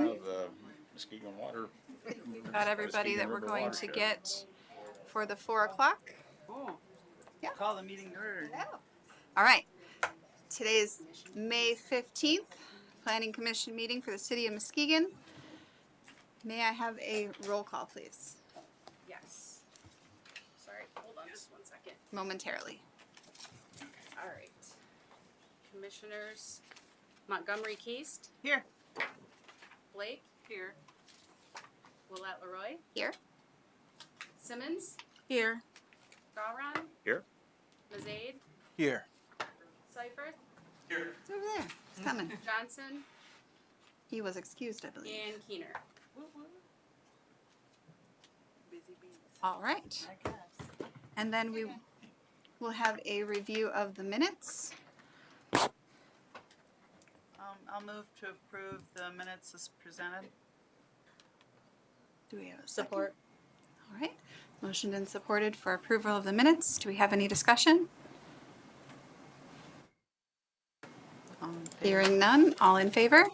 one? The Muskegon water. Got everybody that we're going to get for the 4 o'clock? Oh, Yeah. call the meeting to order. All right. Today is May 15th, Planning Commission meeting for the City of Muskegon. May I have a roll call, please? Yes. Sorry, hold on just 1 second. Momentarily. All right. Commissioners Montgomery Keast, Here. Blake, Here. Willette Leroy, Here. Simmons, Here. Gawron, Here. Mazade, Here. Seifert, It's over there. It's coming. Johnson, He was excused, I believe. and Keener. Busy bees. All right. I guess. And then we will have a review of the minutes. I'll move to approve the minutes as presented. Do we have a Support. second? All right. Motioned and supported for approval of the minutes. Do we have any discussion? Hearing none. All in favor?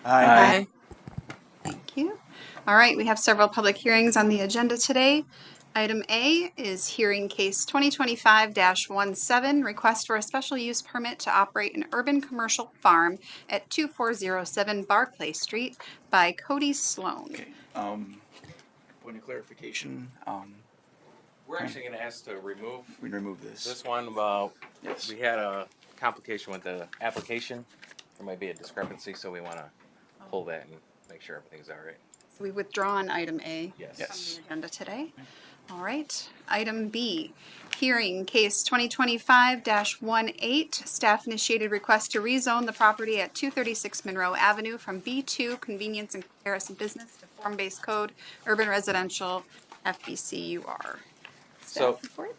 Aye. Thank you. All right, we have several public hearings on the agenda today. Item A is hearing case 2025-17, request for a special use permit to operate an urban commercial farm at 2407 Barclay Street by Cody Sloan. Okay, point of clarification, We're actually going to ask to remove we remove this. this one. Yes. We had a complication with the application. There might be a discrepancy, so we want to pull that and make sure everything's all right. So we withdrawn item A Yes. from Yes. the agenda today. All right. Item B, hearing case 2025-18, staff initiated request to rezone the property at 236 Monroe Avenue from B2 Convenience and Comparison Business to Form-Based Code Urban Residential FBCUR. So- Staff report?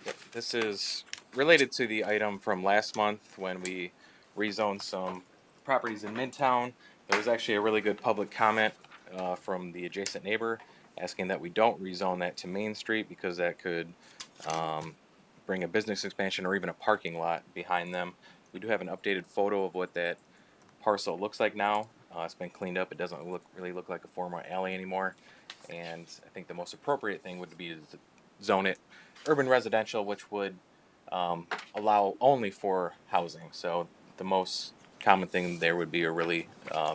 Yep. This is related to the item from last month when we rezoned some properties in Midtown. There was actually a really good public comment from the adjacent neighbor asking that we don't rezone that to Main Street because that could bring a business expansion or even a parking lot behind them. We do have an updated photo of what that parcel looks like now. It's been cleaned up. It doesn't really look like a former alley anymore. And I think the most appropriate thing would be to zone it urban residential, which would allow only for housing. So the most common thing there would be a really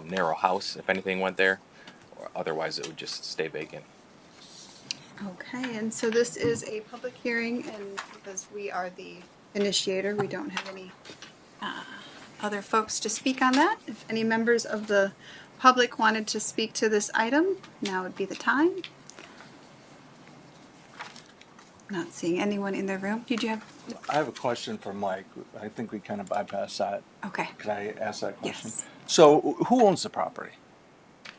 narrow house if anything went there. Or otherwise it would just stay vacant. Okay, and so this is a public hearing, and because we are the initiator, we don't have any other folks to speak on that. If any members of the public wanted to speak to this item, now would be the time. Not seeing anyone in the room. Did you have? I have a question for Mike. I think we kind of bypassed that. Okay. Can I ask that question? Yes. So who owns the property?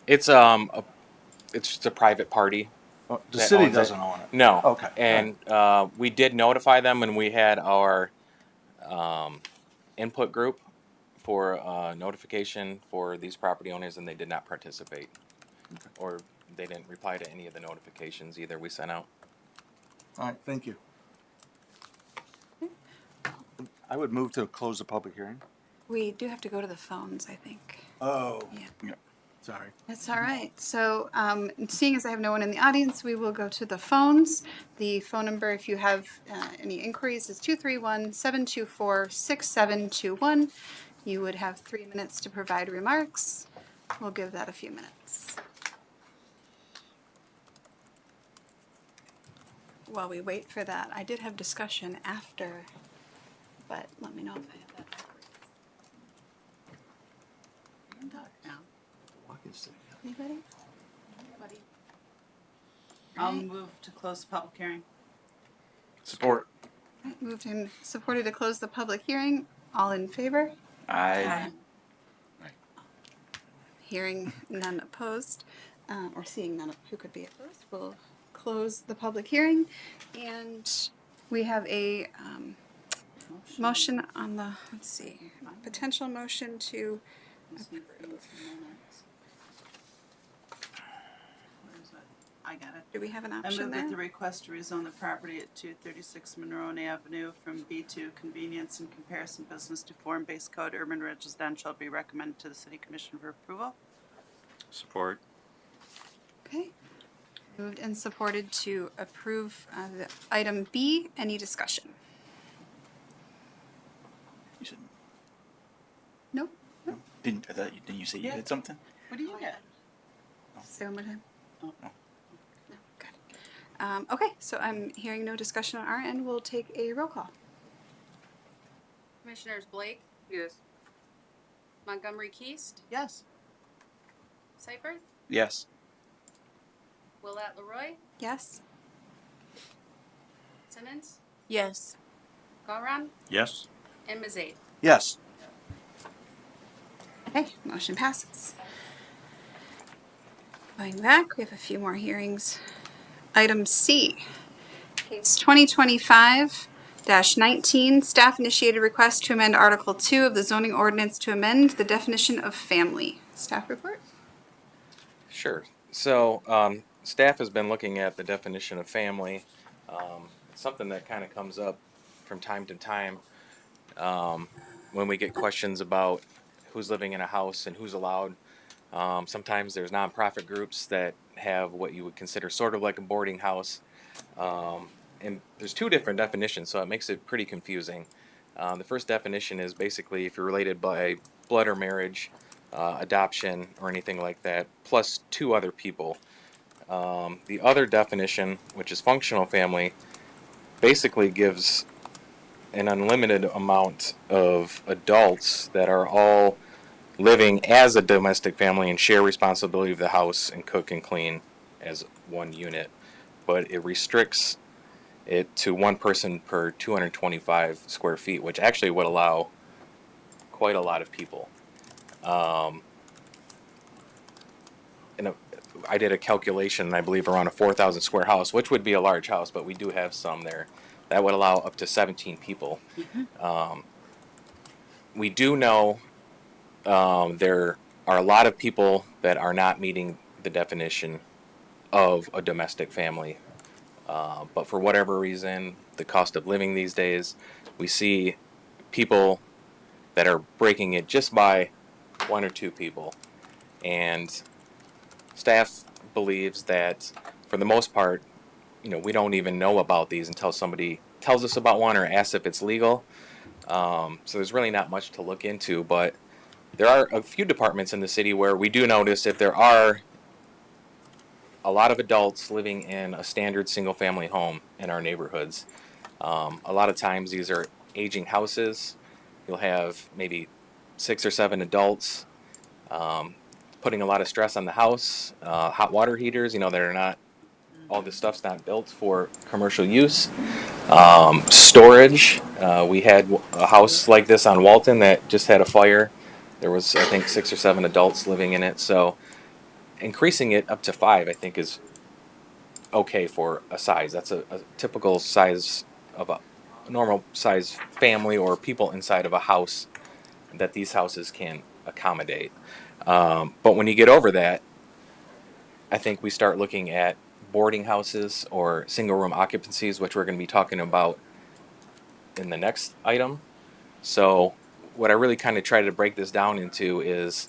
It's just a private party. Oh, the That city owns it. doesn't own it. No. Okay. And we did notify them when we had our input group for notification for these property owners, and they did not participate. Okay. Or they didn't reply to any of the notifications either we sent out. All right, thank you. I would move to close the public hearing. We do have to go to the phones, I think. Oh. Yeah. Sorry. That's all right. So, seeing as I have no one in the audience, we will go to the phones. The phone number, if you have any inquiries, is 231-724-6721. You would have 3 minutes to provide remarks. We'll give that a few minutes. While we wait for that, I did have discussion after, but let me know if I have that backwards. Anybody? I'll move to close the public hearing. Support. Right, moved and supported to close the public hearing. All in favor? Aye. Hearing none opposed, or seeing none who could be opposed, we'll close the public hearing. And we have a motion on the, let's see, potential motion to approve. I got it. Do we have an I option move that the there? request to rezone the property at 236 Monroe Avenue from B2 Convenience and Comparison Business to Form-Based Code Urban Residential be recommended to the City Commission for approval. Support. Okay. Moved and supported to approve the item B. Any discussion? You said, No? didn't you say you Yeah. had something? What do you get? Say one more time. Oh. No. Good. Okay, so I'm hearing no discussion on our end. We'll take a roll call. Commissioners Blake, Yes. Montgomery Keast, Yes. Seifert, Yes. Willette Leroy, Yes? Simmons, Yes. Gawron, Yes. and Mazade. Yes. Okay, motion passes. Going back, we have a few more hearings. Item C, case 2025-19, staff initiated request to amend Article 2 of the zoning ordinance to amend the definition of family. Staff report? Sure. So, staff has been looking at the definition of family. It's something that kind of comes up from time to time when we get questions about who's living in a house and who's allowed. Sometimes there's nonprofit groups that have what you would consider sort of like a boarding house. And there's two different definitions, so it makes it pretty confusing. The first definition is basically if you're related by blood or marriage, adoption, or anything like that, plus two other people. The other definition, which is functional family, basically gives an unlimited amount of adults that are all living as a domestic family and share responsibility of the house and cook and clean as one unit. But it restricts it to one person per 225 square feet, which actually would allow quite a lot of people. I did a calculation, I believe, around a 4,000 square house, which would be a large house, but we do have some there. That would allow up to 17 people. We do know there are a lot of people that are not meeting the definition of a domestic family. But for whatever reason, the cost of living these days, we see people that are breaking it just by one or two people. And staff believes that for the most part, we don't even know about these until somebody tells us about one or asks if it's legal. So there's really not much to look into, but there are a few departments in the city where we do notice if there are a lot of adults living in a standard single-family home in our neighborhoods. A lot of times these are aging houses. You'll have maybe 6 or 7 adults, putting a lot of stress on the house. Hot water heaters, that are not, all this stuff's not built for commercial use. Storage. We had a house like this on Walton that just had a fire. There was, I think, 6 or 7 adults living in it. So increasing it up to 5, I think, is okay for a size. That's a typical size of a normal size family or people inside of a house that these houses can accommodate. But when you get over that, I think we start looking at boarding houses or single room occupancies, which we're going to be talking about in the next item. So what I really kind of try to break this down into is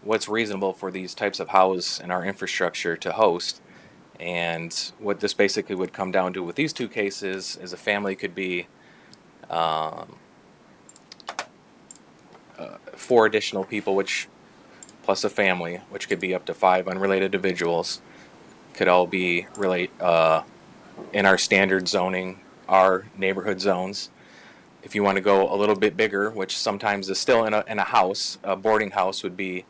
what's reasonable for these types of houses and our infrastructure to host. And what this basically would come down to with these two cases is a family could be 4 additional people, which plus a family, which could be up to 5 unrelated individuals, could all be in our standard zoning, our neighborhood zones. If you want to go a little bit bigger, which sometimes is still in a house, a boarding house would be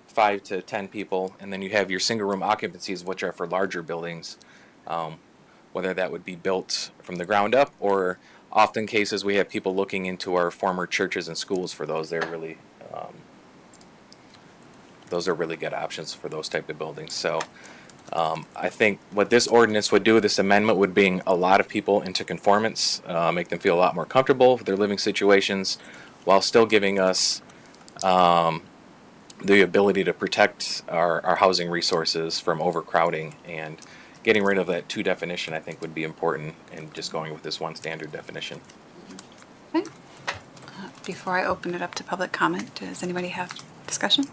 5 to 10 people, and then you have your single room occupancies, which are for larger buildings, whether that would be built from the ground up, or often cases we have people looking into our former churches and schools for those. Those are really good options for those type of buildings. So I think what this ordinance would do, this amendment would bring a lot of people into conformance, make them feel a lot more comfortable with their living situations, while still giving us the ability to protect our housing resources from overcrowding. And getting rid of that 2 definition, I think, would be important, and just going with this 1 standard definition. Okay. Before I open it up to public comment, does anybody have discussion?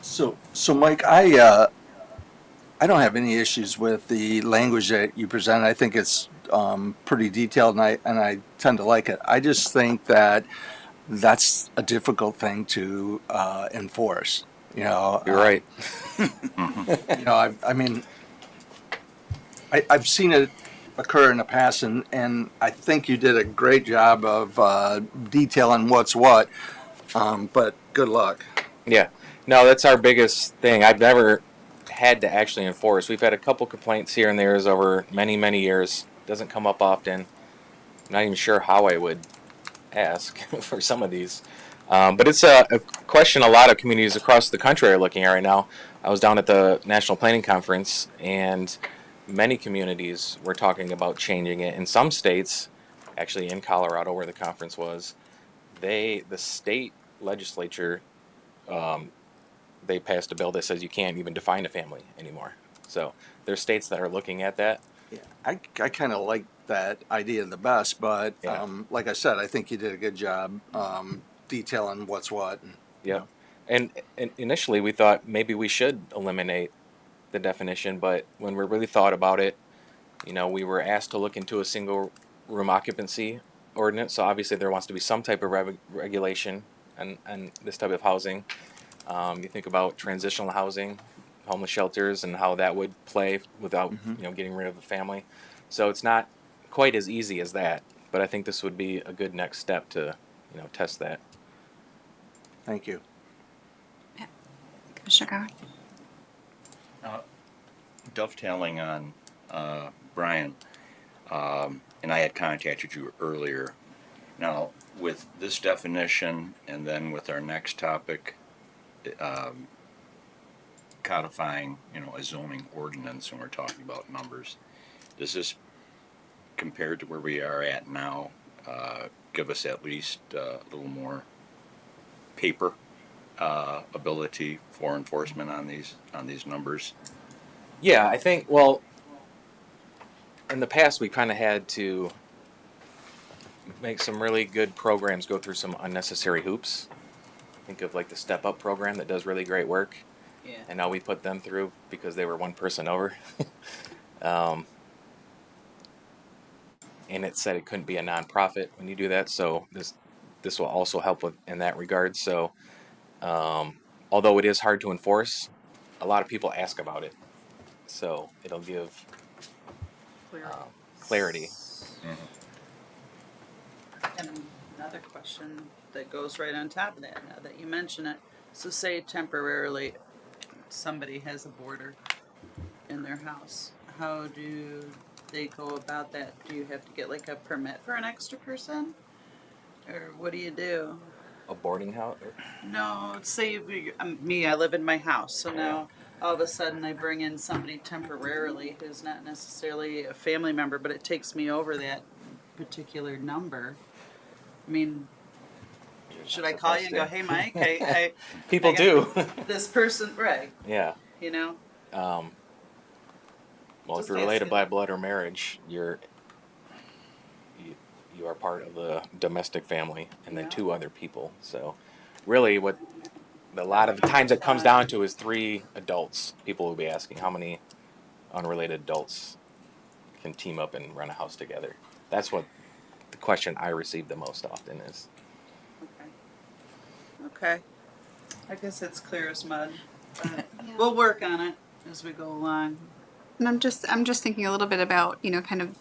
So Mike, I don't have any issues with the language that you present. I think it's pretty detailed, and I tend to like it. I just think that that's a difficult thing to enforce. You're right. I mean, I've seen it occur in the past, and I think you did a great job of detailing what's what. But good luck. Yeah. No, that's our biggest thing. I've never had to actually enforce. We've had a couple complaints here and there's over many, many years. Doesn't come up often. Not even sure how I would ask for some of these. But it's a question a lot of communities across the country are looking at right now. I was down at the National Planning Conference, and many communities were talking about changing it. In some states, actually in Colorado where the conference was, the state legislature, um, they passed a bill that says you can't even define a family anymore. So there's states that are looking at that. Yeah, I kind of like that idea the best, but Yeah. like I said, I think you did a good job detailing what's what. Yep. And initially we thought maybe we should eliminate the definition, but when we really thought about it, we were asked to look into a single room occupancy ordinance. So obviously there wants to be some type of regulation on this type of housing. You think about transitional housing, homeless shelters, and how that would play without getting rid of the family. So it's not quite as easy as that, but I think this would be a good next step to test that. Thank you. Commissioner Cowan? Dovetailing on Brian, and I had contacted you earlier. Now, with this definition and then with our next topic, codifying, a zoning ordinance, and we're talking about numbers, does this, compared to where we are at now, give us at least a little more paper ability for enforcement on these numbers? Yeah, I think, well, in the past we kind of had to make some really good programs go through some unnecessary hoops. Think of like the Step Up program that does really great work. Yeah. And now we put them through because they were one person over. And it said it couldn't be a nonprofit when you do that. So this will also help with in that regard. So although it is hard to enforce, a lot of people ask about it. So it'll give clarity. And another question that goes right on top of that, now that you mention it. So say temporarily somebody has a boarder in their house. How do they go about that? Do you have to get like a permit for an extra person? Or what do you do? A boarding house? No, say me, I live in my house, so now all of a sudden I bring in somebody temporarily who's not necessarily a family member, but it takes me over that particular number. I mean, should I call you and go, hey, Mike, I People I do. this person, right, Yeah. you know? Well, if Just you're related asking. by blood or marriage, you are part of the domestic family, and then Yeah. 2 other people. So, really, what a lot of the times it comes down to is 3 adults. People will be asking how many unrelated adults can team up and run a house together. That's what the question I receive the most often is. Okay. I guess it's clear as mud. But Yeah. we'll work on it as we go along. And I'm just thinking a little bit about, kind of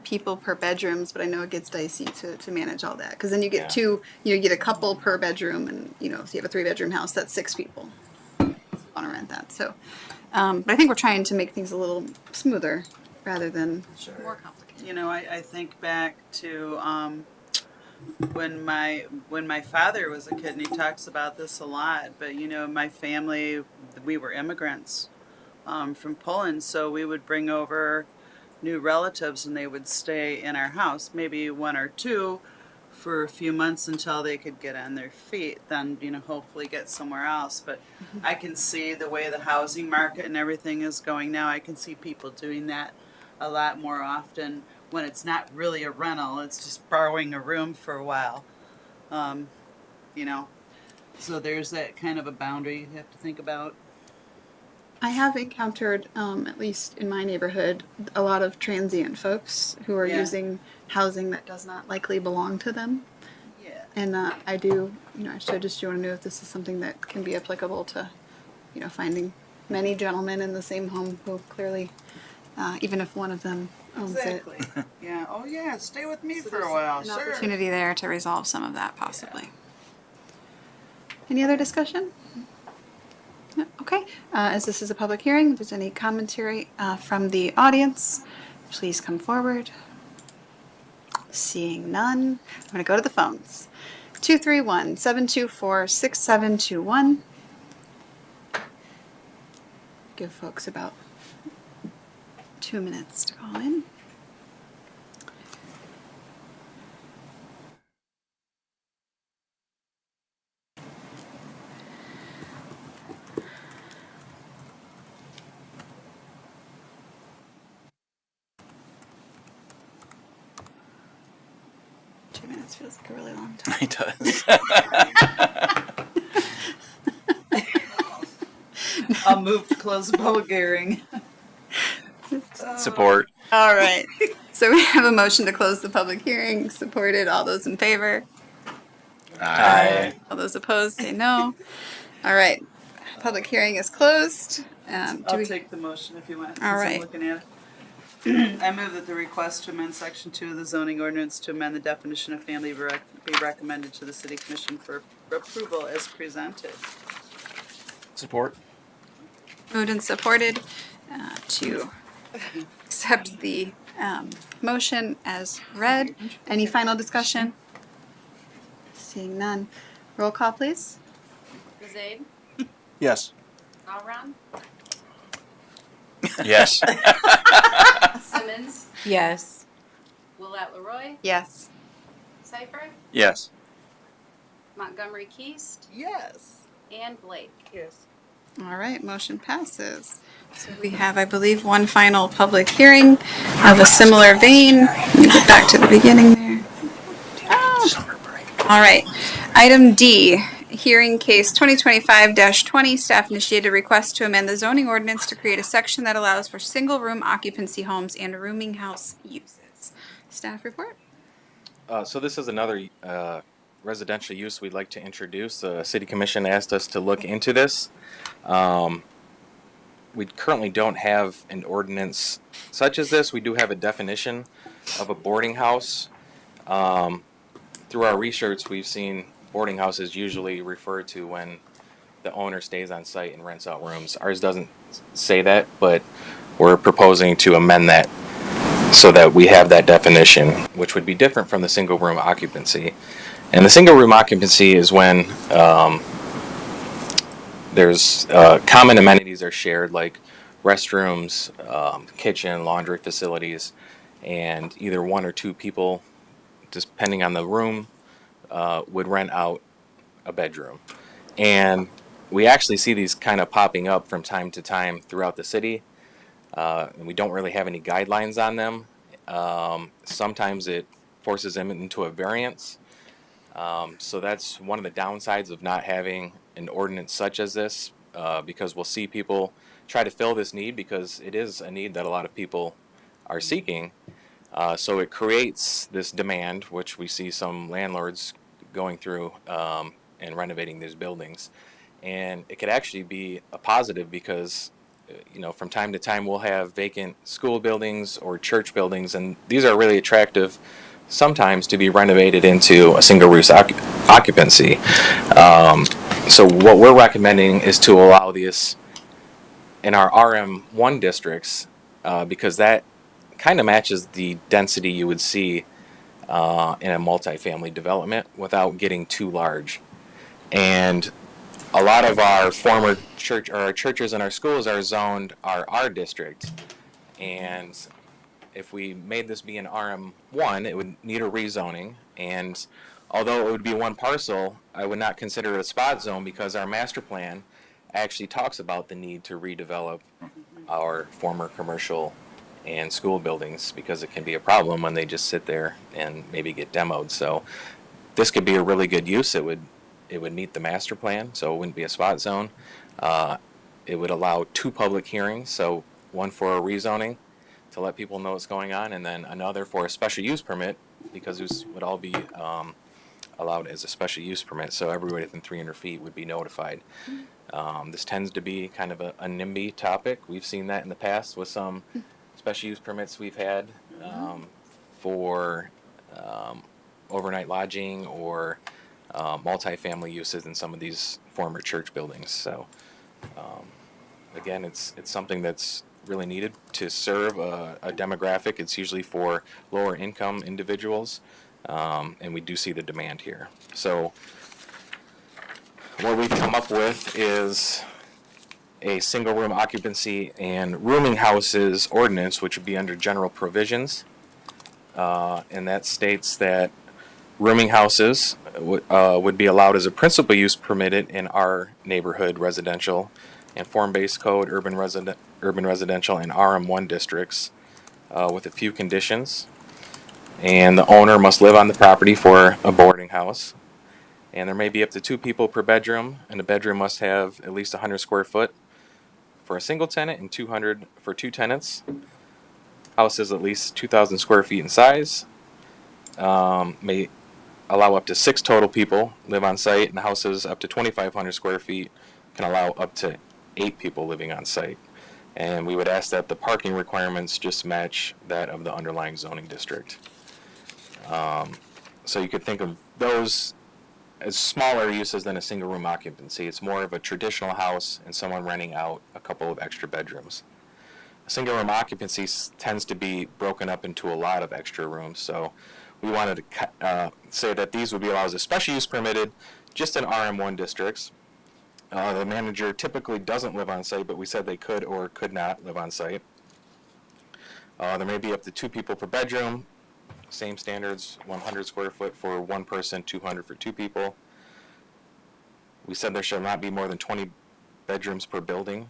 people per bedrooms, but I know it gets dicey to manage all that. Because then you get Yeah. two, you get a couple per bedroom, and, if you have a 3-bedroom house, that's 6 people. Want to rent that. So, but I think we're trying to make things a little smoother rather than more complicated. I think back to when my father was a kid, and he talks about this a lot. But my family, we were immigrants from Poland, so we would bring over new relatives, and they would stay in our house, maybe 1 or 2, for a few months until they could get on their feet. Then hopefully get somewhere else. But I can see the way the housing market and everything is going now. I can see people doing that a lot more often when it's not really a rental. It's just borrowing a room for a while. You know, So there's that kind of a boundary you have to think about. I have encountered, at least in my neighborhood, a lot of transient folks who are Yeah. using housing that does not likely belong to them. Yeah. And I so I just want to know if this is something that can be applicable to, finding many gentlemen in the same home who clearly, even if one of them owns Exactly. it. Yeah. Oh yeah. Stay with me So for there's a while. an Sure. opportunity there to resolve some of that possibly. Any other discussion? No? Okay. As this is a public hearing, if there's any commentary from the audience, please come forward. Seeing none, I'm going to go to the phones. 231-724-6721. Give folks about 2 minutes to call in. Feels like a really long time. It does. I'll move to close the public hearing. Support. All right. So we have a motion to close the public hearing. Supported. All those in favor? Aye. All those opposed say no. All right. Public hearing is closed. I'll take the motion if you want. All since right. I'm looking at it. I move that the request to amend Section 2 of the zoning ordinance to amend the definition of family be recommended to the City Commission for approval as presented. Support. Moved and supported to accept the motion as read. Any final discussion? Seeing none. Roll call, please. Zaid, Yes. Alron, Yes. Simmons, Yes. Willette Leroy, Yes. Cipher, Yes. Montgomery Keast, Yes. and Blake. Yes. All right, motion passes. So we have, I believe, one final public hearing of a similar vein. Let me get back to the beginning there. Summer break. All right. Item D, hearing case 2025-20, staff initiated a request to amend the zoning ordinance to create a section that allows for single-room occupancy homes and rooming house uses. Staff report? So this is another residential use we'd like to introduce. The City Commission asked us to look into this. We currently don't have an ordinance such as this. We do have a definition of a boarding house. Through our research, we've seen boarding houses usually referred to when the owner stays on site and rents out rooms. Ours doesn't say that, but we're proposing to amend that so that we have that definition, which would be different from the single room occupancy. And the single room occupancy is when there's common amenities are shared, like restrooms, kitchen, laundry facilities, and either one or two people, depending on the room, would rent out a bedroom. And we actually see these kind of popping up from time to time throughout the city. And we don't really have any guidelines on them. Sometimes it forces them into a variance. So that's one of the downsides of not having an ordinance such as this, because we'll see people try to fill this need because it is a need that a lot of people are seeking. So it creates this demand, which we see some landlords going through and renovating these buildings. And it could actually be a positive because from time to time we'll have vacant school buildings or church buildings, and these are really attractive sometimes to be renovated into a single roof occupancy. So what we're recommending is to allow this in our RM1 districts because that kind of matches the density you would see in a multifamily development without getting too large. And a lot of our former church or our churches and our schools are zoned our district, and if we made this be an RM1, it would need a rezoning. And although it would be one parcel, I would not consider it a spot zone because our master plan actually talks about the need to redevelop our former commercial and school buildings because it can be a problem when they just sit there and maybe get demoed. So this could be a really good use. It would it would meet the master plan, so it wouldn't be a spot zone. It would allow 2 public hearings, so one for a rezoning to let people know what's going on, and then another for a special use permit, because this would all be allowed as a special use permit, so everybody within 300 feet would be notified. This tends to be kind of a NIMBY topic. We've seen that in the past with some special use permits we've had for overnight lodging or multifamily uses in some of these former church buildings. So again, it's something that's really needed to serve a demographic. It's usually for lower income individuals, and we do see the demand here. So what we've come up with is a single room occupancy and rooming houses ordinance, which would be under general provisions. And that states that rooming houses would be allowed as a principal use permitted in our neighborhood residential and form-based code, urban residential, and RM1 districts with a few conditions. And the owner must live on the property for a boarding house. And there may be up to 2 people per bedroom, and the bedroom must have at least 100 square foot for a single tenant and 200 for 2 tenants. House is at least 2,000 square feet in size. May allow up to 6 total people live on site, and houses up to 2,500 square feet can allow up to 8 people living on site. And we would ask that the parking requirements just match that of the underlying zoning district. So you could think of those as smaller uses than a single room occupancy. It's more of a traditional house and someone renting out a couple of extra bedrooms. A single room occupancy tends to be broken up into a lot of extra rooms, so we wanted to say that these would be allowed as a special use permitted just in RM1 districts. The manager typically doesn't live on site, but we said they could or could not live on site. There may be up to 2 people per bedroom. Same standards, 100 square foot for 1 person, 200 for 2 people. We said there shall not be more than 20 bedrooms per building.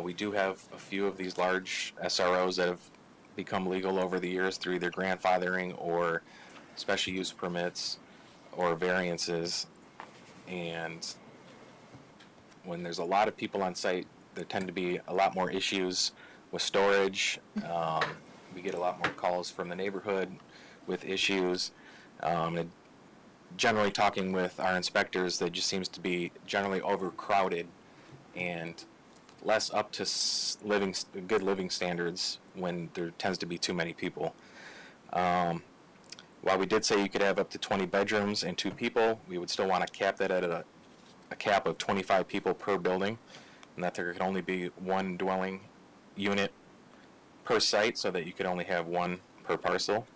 We do have a few of these large SROs that have become legal over the years through either grandfathering or special use permits or variances. And when there's a lot of people on site, there tend to be a lot more issues with storage. We get a lot more calls from the neighborhood with issues. And generally talking with our inspectors, there just seems to be generally overcrowded and less up to good living standards when there tends to be too many people. While we did say you could have up to 20 bedrooms and 2 people, we would still want to cap that at a cap of 25 people per building, and that there could only be 1 dwelling unit per site, so that you could only have 1 per parcel.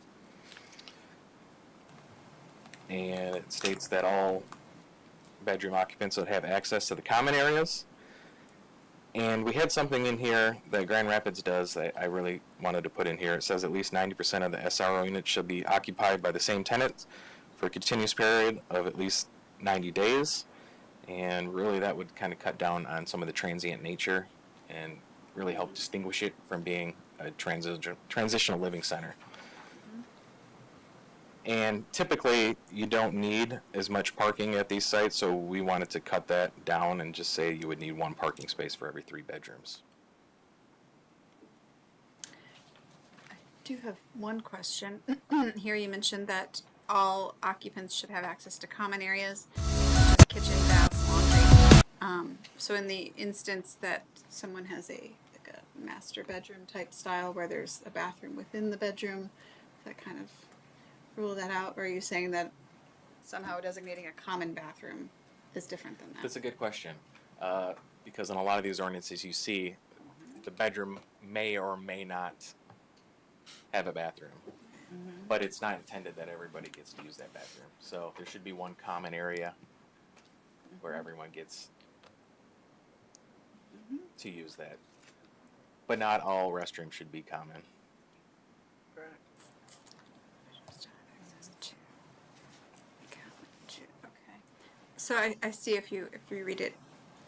And it states that all bedroom occupants would have access to the common areas. And we had something in here that Grand Rapids does that I really wanted to put in here. It says at least 90% of the SRO units should be occupied by the same tenant for a continuous period of at least 90 days. And really that would kind of cut down on some of the transient nature and really help distinguish it from being a transitional living center. And typically you don't need as much parking at these sites, so we wanted to cut that down and just say you would need 1 parking space for every 3 bedrooms. I do have one question. Here you mentioned that all occupants should have access to common areas, kitchen, bath, laundry. So in the instance that someone has a master bedroom type style where there's a bathroom within the bedroom, that kind of rule that out? Or are you saying that somehow designating a common bathroom is different than that? That's a good question, because in a lot of these ordinances you see the bedroom may or may not have a bathroom, but it's not intended that everybody gets to use that bathroom. So there should be 1 common area where everyone gets to use that. But not all restrooms should be common. Correct. Okay. So I see if you read it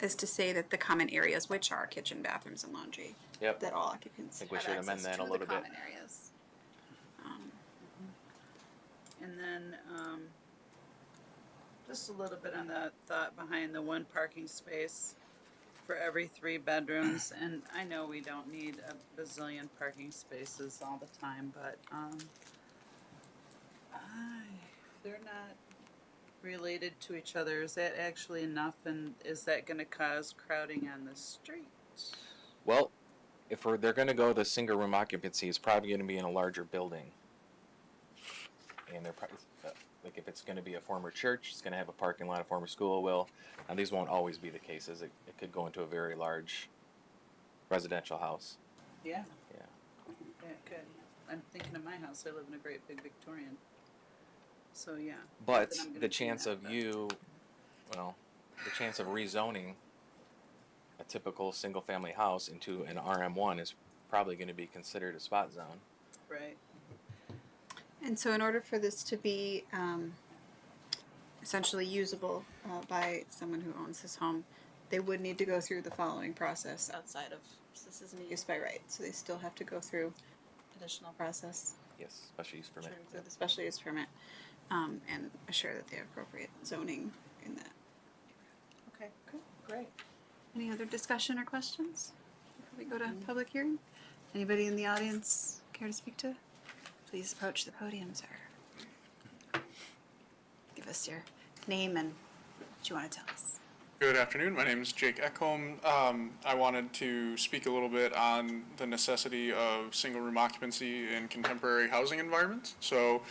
as to say that the common areas, which are kitchen, bathrooms, and laundry, Yep. that all occupants I think we have should amend access that to a little the bit. common areas. And then Just a little bit on the thought behind the one parking space for every 3 bedrooms, and I know we don't need a bazillion parking spaces all the time, but they're not related to each other. Is that actually enough, and is that going to cause crowding on the street? Well, if they're going to go the single room occupancy, it's probably going to be in a larger building. And they're probably, like if it's going to be a former church, it's going to have a parking lot, a former school will. Now these won't always be the cases. It could go into a very large residential house. Yeah, Yeah. yeah, it could. I'm thinking of my house. I live in a great big Victorian. So yeah. But Then I'm gonna the do chance that, of but- the chance of rezoning a typical single family house into an RM1 is probably going to be considered a spot zone. Right. And so in order for this to be essentially usable by someone who owns this home, they would need to go through the following process outside of, this isn't a use by right, so they still have to go through additional process Yes, special use permit. through the special use permit and assure that they have appropriate zoning in that. Okay. Cool. Great. Any other discussion or questions before we go to public hearing? Anybody in the audience care to speak to? Please approach the podium, sir. Give us your name and what you want to tell us. Good afternoon. My name is Jake Ekholm. I wanted to speak a little bit on the necessity of single-room occupancy in contemporary housing environments. So,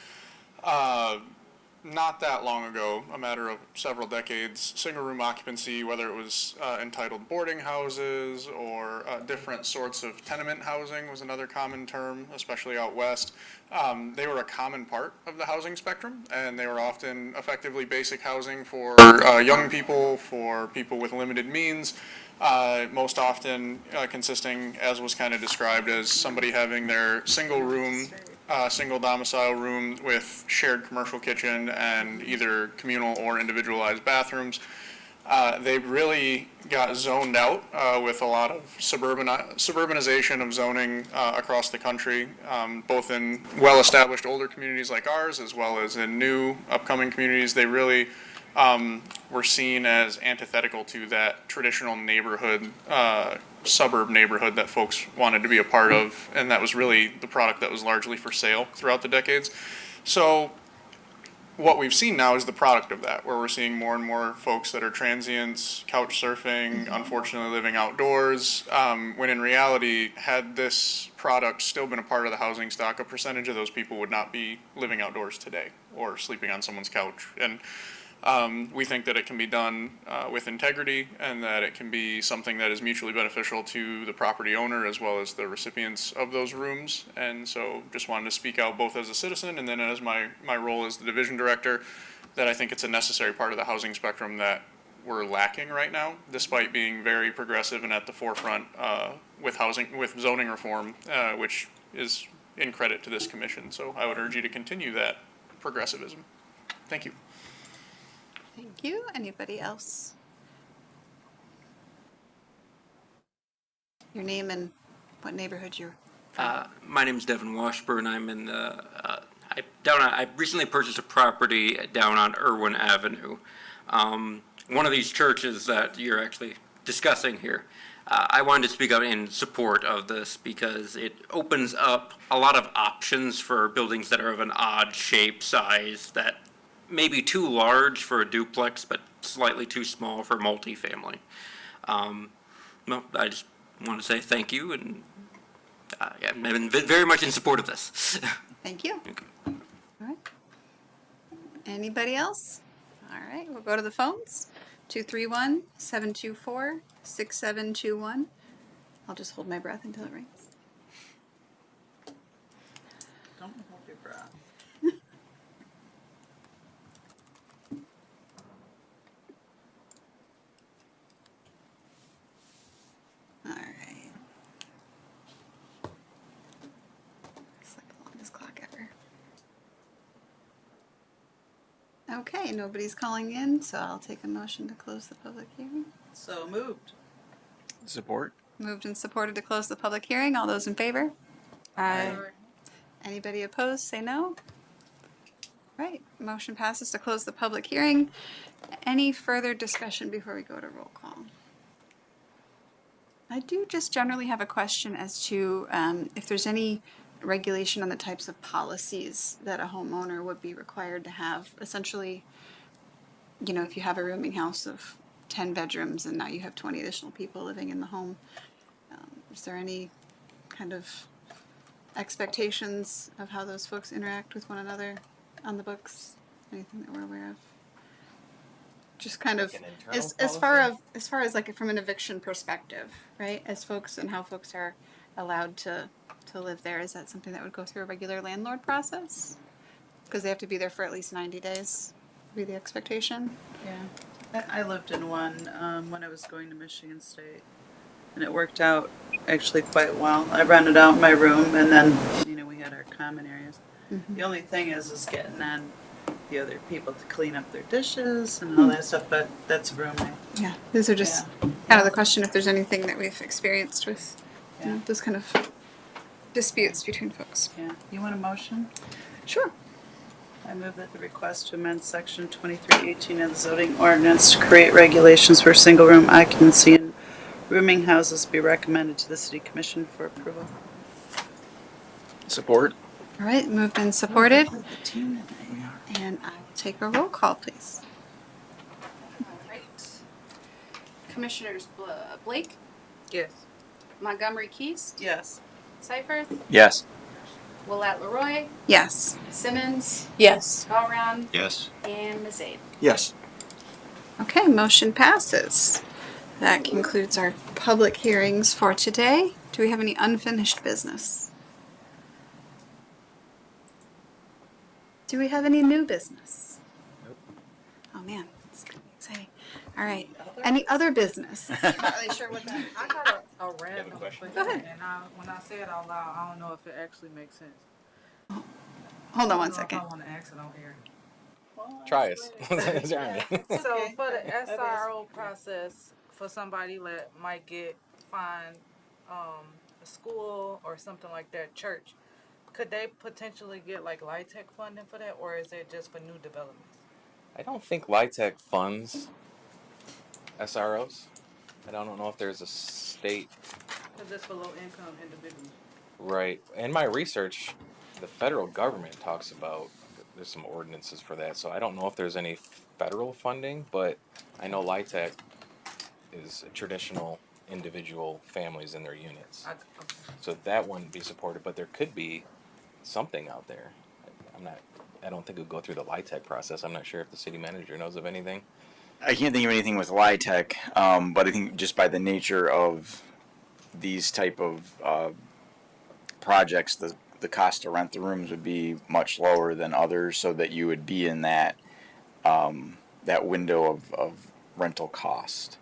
not that long ago, a matter of several decades, single-room occupancy, whether it was entitled boarding houses or different sorts of tenement housing was another common term, especially out west. They were a common part of the housing spectrum, and they were often effectively basic housing for young people, for people with limited means, most often consisting, as was kind of described, as somebody having their single room, single domicile room with shared commercial kitchen and either communal or individualized bathrooms. They really got zoned out with a lot of suburbanization of zoning across the country, both in well-established older communities like ours as well as in new upcoming communities. They really were seen as antithetical to that traditional neighborhood, suburb neighborhood that folks wanted to be a part of, and that was really the product that was largely for sale throughout the decades. So what we've seen now is the product of that, where we're seeing more and more folks that are transients, couch surfing, unfortunately living outdoors, when in reality, had this product still been a part of the housing stock, a percentage of those people would not be living outdoors today or sleeping on someone's couch. And we think that it can be done with integrity and that it can be something that is mutually beneficial to the property owner as well as the recipients of those rooms. And so just wanted to speak out both as a citizen and then as my role as the division director, that I think it's a necessary part of the housing spectrum that we're lacking right now, despite being very progressive and at the forefront with zoning reform, which is in credit to this commission. So I would urge you to continue that progressivism. Thank you. Thank you. Anybody else? Your name and what neighborhood you're from? My name is Devin Washburn. I'm in the I recently purchased a property down on Irwin Avenue. One of these churches that you're actually discussing here. I wanted to speak out in support of this because it opens up a lot of options for buildings that are of an odd shape, size, that may be too large for a duplex, but slightly too small for multifamily. Well, I just want to say thank you, and yeah, I've been very much in support of this. Thank you. All right. Anybody else? All right, we'll go to the phones. 231-724-6721. I'll just hold my breath until it rings. Don't hold your breath. All right. It's like the longest clock ever. Okay, nobody's calling in, so I'll take a motion to close the public hearing. So moved. Support. Moved and supported to close the public hearing. All those in favor? Aye. Anybody opposed, say no. Right, motion passes to close the public hearing. Any further discussion before we go to roll call? I do just generally have a question as to if there's any regulation on the types of policies that a homeowner would be required to have. Essentially, you know, if you have a rooming house of 10 bedrooms and now you have 20 additional people living in the home, is there any kind of expectations of how those folks interact with one another on the books? Anything that we're aware of? Just kind of Like an internal as far as like from an eviction perspective, right? As folks and how folks are allowed to live there, is that something that would go through a regular landlord process? Because they have to be there for at least 90 days, would be the expectation. Yeah. I lived in one when I was going to Michigan State, and it worked out actually quite well. I rented out my room, and then we had our common areas. The only thing is getting on the other people to clean up their dishes and all that stuff, but that's a roommate. Yeah, these are just kind of the question if there's anything that we've experienced with those kind of disputes between folks. Yeah. You want a motion? Sure. I move that the request to amend section 2318 of the zoning ordinance to create regulations for single-room occupancy in rooming houses be recommended to the city commission for approval. Support. All right, moved and supported. And I will take a roll call, please. All right. Commissioners Blake, Yes. Montgomery Keast, Yes. Seifert, Yes. Willett Leroy, Yes. Simmons, Yes. Gallround, Yes. and Ms. Abe. Yes. Okay, motion passes. That concludes our public hearings for today. Do we have any unfinished business? Do we have any new business? Nope. Oh man, it's gonna be exciting. All right. Any other business? Not really sure what that. I got a random question? question. Go ahead. And when I say it out loud, I don't know if it actually makes sense. Hold on one I second. want to ask it on air. Try us. It's all right. So for the SRO process, for somebody that might get fined, a school or something like that, church, could they potentially get like LIHTC funding for that, or is it just for new developments? I don't think LIHTC funds SROs. I don't know if there's a state. Because it's for low income individuals. Right. In my research, the federal government talks about there's some ordinances for that. So I don't know if there's any federal funding, but I know LIHTC is a traditional individual families in their units. Okay. So that wouldn't be supported, but there could be something out there. I don't think it would go through the LIHTC process. I'm not sure if the city manager knows of anything. I can't think of anything with LIHTC, but I think just by the nature of these type of projects, the cost to rent the rooms would be much lower than others, so that you would be in that that window of rental cost.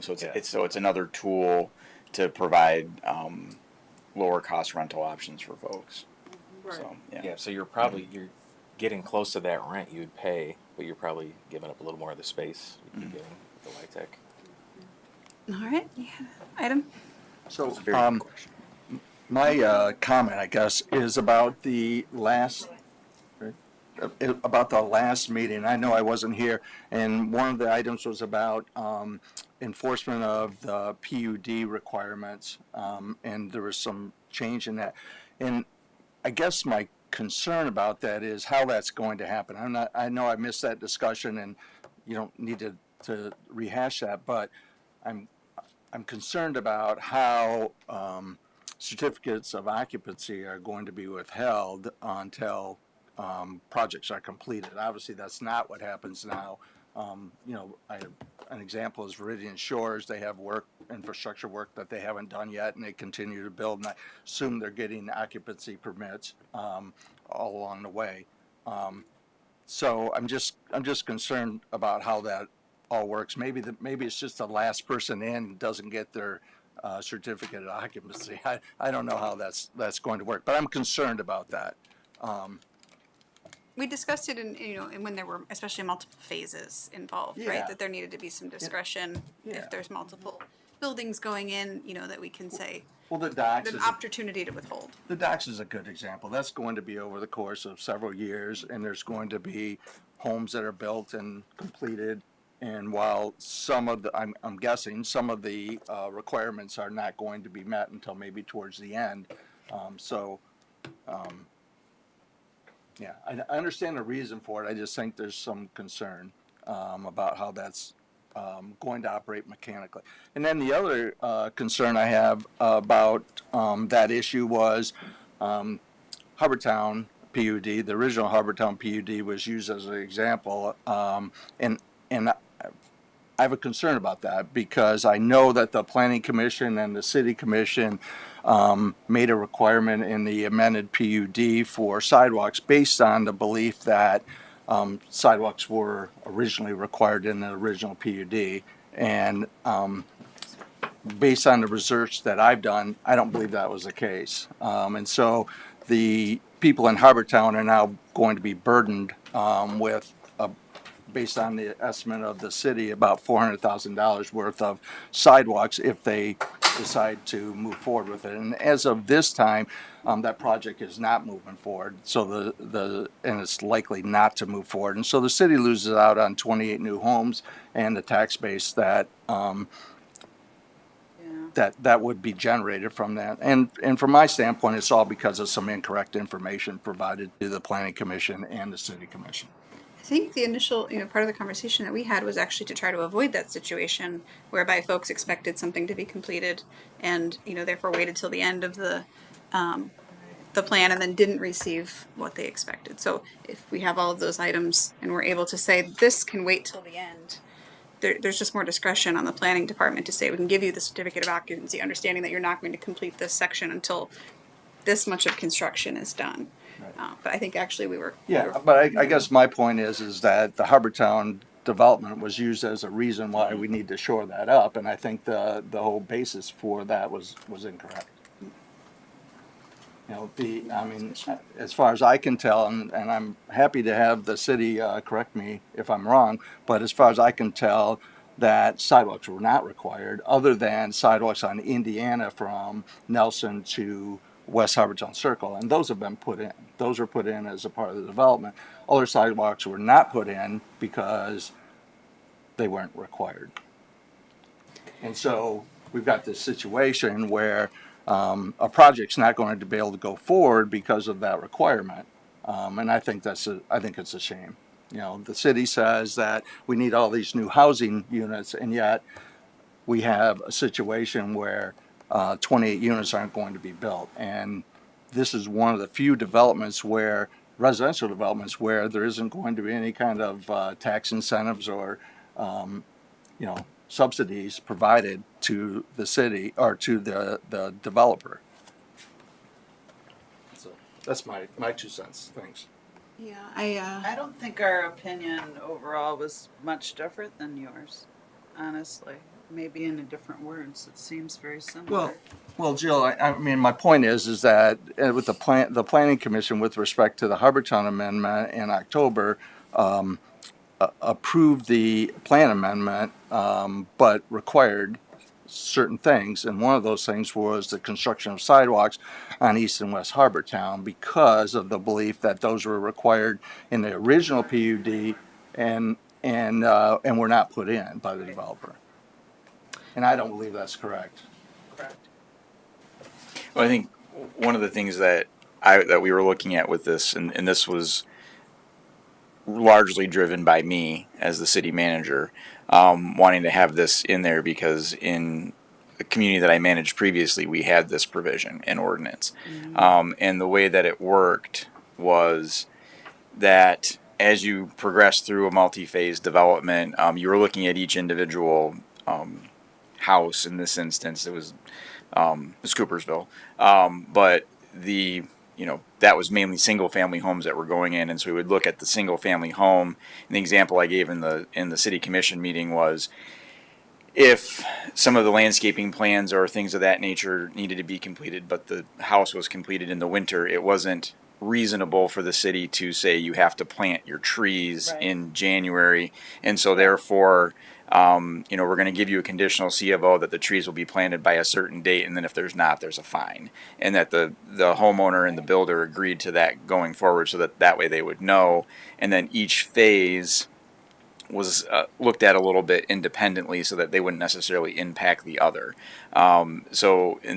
So it's another tool to provide lower cost rental options for folks. Right. So Yeah, so you're getting close to that rent you'd pay, but you're probably giving up a little more of the space you'd be getting with the LIHTC. All right. Yeah. Item. So, very good question. my comment, I guess, is about the last meeting. I know I wasn't here, and one of the items was about enforcement of the PUD requirements, and there was some change in that. And I guess my concern about that is how that's going to happen. I know I missed that discussion, and you don't need to rehash that, but I'm concerned about how certificates of occupancy are going to be withheld until projects are completed. Obviously, that's not what happens now. An example is Viridian Shores. They have infrastructure work that they haven't done yet, and they continue to build. And I assume they're getting occupancy permits all along the way. So I'm just concerned about how that all works. Maybe it's just the last person in doesn't get their certificate of occupancy. I don't know how that's going to work, but I'm concerned about that. We discussed it in when there were especially multiple phases involved, Yeah. right? That there needed to be some discretion Yeah. if there's multiple buildings going in, that we can say Well, the docks an is opportunity to withhold. the docks is a good example. That's going to be over the course of several years, and there's going to be homes that are built and completed. And while some of the, I'm guessing some of the requirements are not going to be met until maybe towards the end. Yeah, I understand the reason for it. I just think there's some concern about how that's going to operate mechanically. And then the other concern I have about that issue was Hubbardtown PUD. The original Hubbardtown PUD was used as an example, and I have a concern about that because I know that the Planning Commission and the City Commission made a requirement in the amended PUD for sidewalks based on the belief that sidewalks were originally required in the original PUD. And based on the research that I've done, I don't believe that was the case. And so the people in Hubbardtown are now going to be burdened with based on the estimate of the city, about $400,000 worth of sidewalks if they decide to move forward with it. And as of this time, that project is not moving forward. So and it's likely not to move forward. And so the city loses out on 28 new homes and the tax base that that would be generated from that. And from my standpoint, it's all because of some incorrect information provided to the Planning Commission and the City Commission. I think the initial, part of the conversation that we had was actually to try to avoid that situation whereby folks expected something to be completed and, therefore waited till the end of the plan and then didn't receive what they expected. So if we have all of those items and we're able to say this can wait till the end, there's just more discretion on the planning department to say we can give you the certificate of occupancy, understanding that you're not going to complete this section until this much of construction is done. But I think actually we were. But I guess my point is that the Hubbardtown development was used as a reason why we need to shore that up, and I think the whole basis for that was incorrect. As far as I can tell, and I'm happy to have the city correct me if I'm wrong, but as far as I can tell, that sidewalks were not required, other than sidewalks on Indiana from Nelson to West Hubbardtown Circle, and those have been put in. Those were put in as a part of the development. Other sidewalks were not put in because they weren't required. And so we've got this situation where a project's not going to be able to go forward because of that requirement, and I think it's a shame. The city says that we need all these new housing units, and yet we have a situation where 28 units aren't going to be built. And this is one of the few residential developments where there isn't going to be any kind of tax incentives or, subsidies provided to the city or to the developer. So that's my 2 cents. Thanks. Yeah, I don't think our opinion overall was much different than yours, honestly. Maybe in a different words, it seems very similar. Well, Jill, I mean, my point is that with the Planning Commission, with respect to the Hubbardtown Amendment in October, approved the plan amendment, but required certain things, and one of those things was the construction of sidewalks on East and West Hubbardtown because of the belief that those were required in the original PUD and were not put in by the developer. And I don't believe that's correct. Correct. Well, I think one of the things that we were looking at with this, and this was largely driven by me as the city manager, wanting to have this in there because in the community that I managed previously, we had this provision in ordinance. And the way that it worked was that as you progress through a multi-phase development, you were looking at each individual house. In this instance, it was Coopersville, but that was mainly single family homes that were going in, and so we would look at the single family home. And the example I gave in the city commission meeting was if some of the landscaping plans or things of that nature needed to be completed, but the house was completed in the winter, it wasn't reasonable for the city to say you have to plant your trees in January, and so therefore we're going to give you a conditional C of O that the trees will be planted by a certain date, and then if there's not, there's a fine. And that the homeowner and the builder agreed to that going forward, so that way they would know. And then each phase was looked at a little bit independently, so that they wouldn't necessarily impact the other. And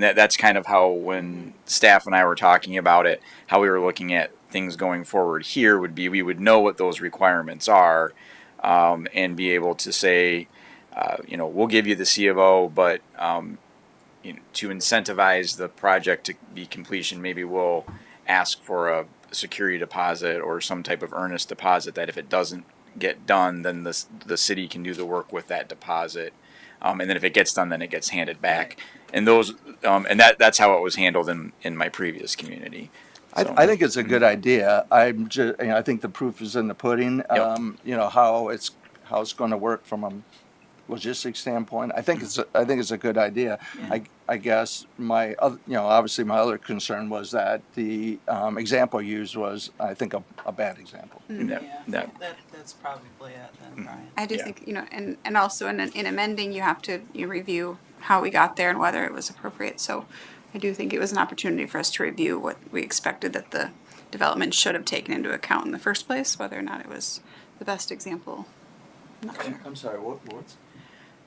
that's kind of how, when staff and I were talking about it, how we were looking at things going forward here would be, we would know what those requirements are, and be able to say, we'll give you the C of O, but to incentivize the project to be completion, maybe we'll ask for a security deposit or some type of earnest deposit, that if it doesn't get done, then the city can do the work with that deposit. And then if it gets done, then it gets handed back. And that's how it was handled in my previous community. So, I think it's a good idea. I think the proof is in the pudding. Yep. How it's going to work from a logistics standpoint. I think it's a good idea. Yeah. I guess obviously my other concern was that the example used was, I think, a bad example. That's probably it then, Brian. I do think, and also in amending, you have to review how we got there and whether it was appropriate. So I do think it was an opportunity for us to review what we expected that the development should have taken into account in the first place, whether or not it was the best example. I'm not sure. I'm sorry, what's?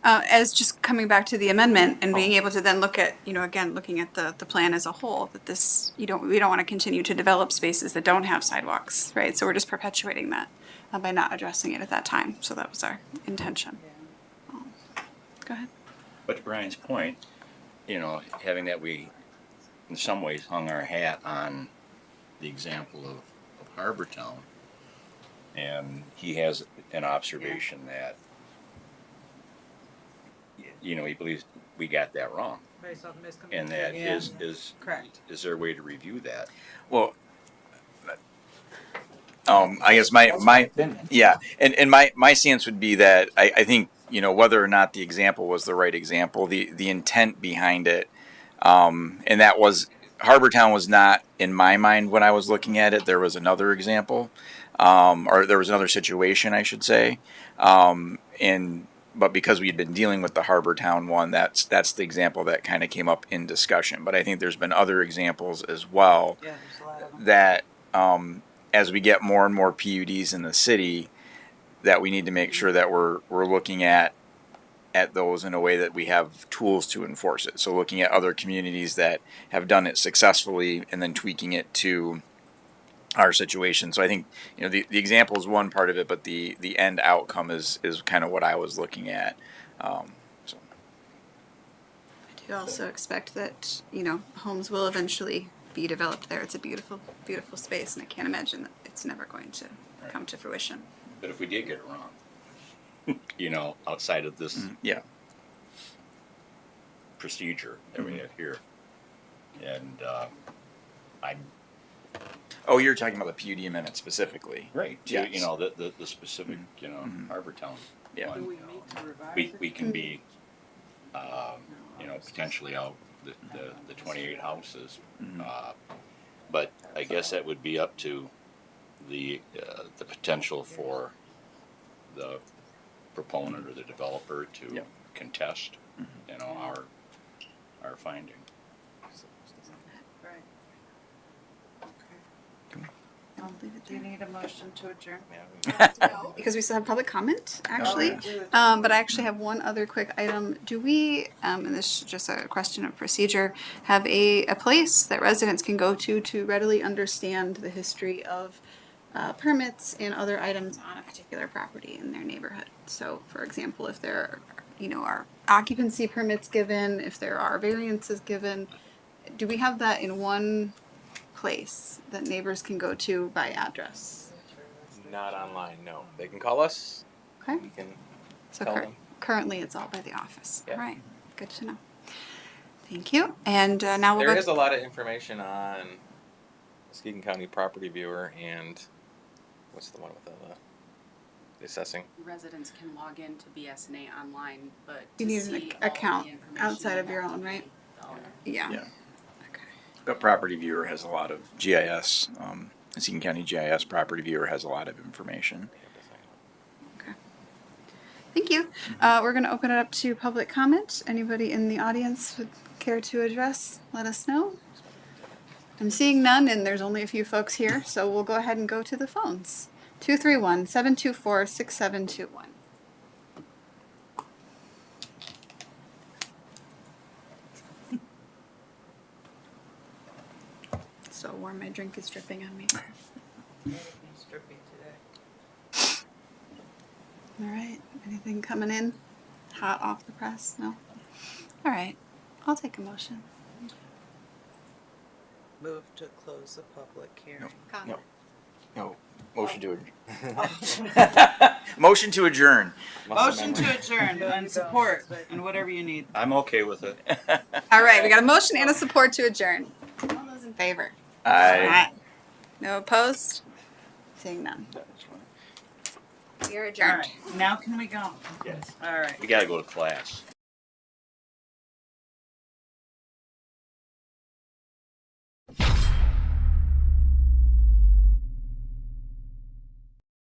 As just coming back to the amendment and being able to then look at, again, looking at the plan as a whole, that we don't want to continue to develop spaces that don't have sidewalks, right? So we're just perpetuating that by not addressing it at that time. So that was our intention. Go ahead. But to Brian's point, having that we, in some ways, hung our hat on the example of Harbortown, and he has an observation that, he believes we got that wrong, Based off miscommunication. and that Yeah. is Correct. is there a way to review that? Well, I guess my opinion. yeah, and my stance would be that I think whether or not the example was the right example, the intent behind it, and that was, Harbortown was not in my mind when I was looking at it. There was another example, or there was another situation, I should say, but because we had been dealing with the Harbortown one, that's the example that kind of came up in discussion. But I think there's been other examples as well, Yeah, there's a lot of them. that as we get more and more PUDs in the city, that we need to make sure that we're looking at those in a way that we have tools to enforce it. So looking at other communities that have done it successfully and then tweaking it to our situation. So I think the example is one part of it, but the end outcome is kind of what I was looking at. So. I do also expect that, homes will eventually be developed there. It's a beautiful, beautiful space, and I can't imagine that it's never going to come to fruition. But if we did get it wrong, outside of this Yeah. procedure that we have here, and I Oh, you're talking about the PUD amendment specifically. right, Yes. the specific Harbortown Yeah. Do one. we need to revise We it? can be potentially out the 28 houses, but I guess that would be up to the potential for the proponent or the developer to Yep. contest, our finding. Right. Okay. I'll leave it Do you there. need a motion to adjourn? Because we still have public comment, actually. Oh, But I actually have one other quick item. Do we, and this is just a question of procedure, have a place that residents can go to readily understand the history of permits and other items on a particular property in their neighborhood? So, for example, if there are occupancy permits given, if there are variances given, do we have that in one place that neighbors can go to by address? Not online, no. They can call us. Okay. We can So tell them. currently it's all by the office. Yeah. All right, good to know. Thank you. And now we'll There go. is a lot of information on Muskegon County Property Viewer and what's the one with the assessing? Residents can log in to BSNA online, but You to need an see all the account information, outside you of your have to own, be right? the owner. Yeah. Yeah. Okay. But Property Viewer has a lot of GIS. Muskegon County GIS Property Viewer has a lot of information. Okay. Thank you. We're going to open it up to public comment. Anybody in the audience would care to address? Let us know. I'm seeing none, and there's only a few folks here, so we'll go ahead and go to the phones. 231-724-6721. So warm, my drink is dripping on me. Everything's dripping today. All right. Anything coming in hot off the press? No? All right. I'll take a motion. Move to close the public hearing. Connor. No. Motion to adjourn. Motion to adjourn. Motion to adjourn and support and whatever you need. I'm okay with it. All right. We got a motion and a support to adjourn. All those in favor? Aye. No opposed? Seeing none. We are All adjourned. right, now can we go? Yes. All right. We gotta go to class.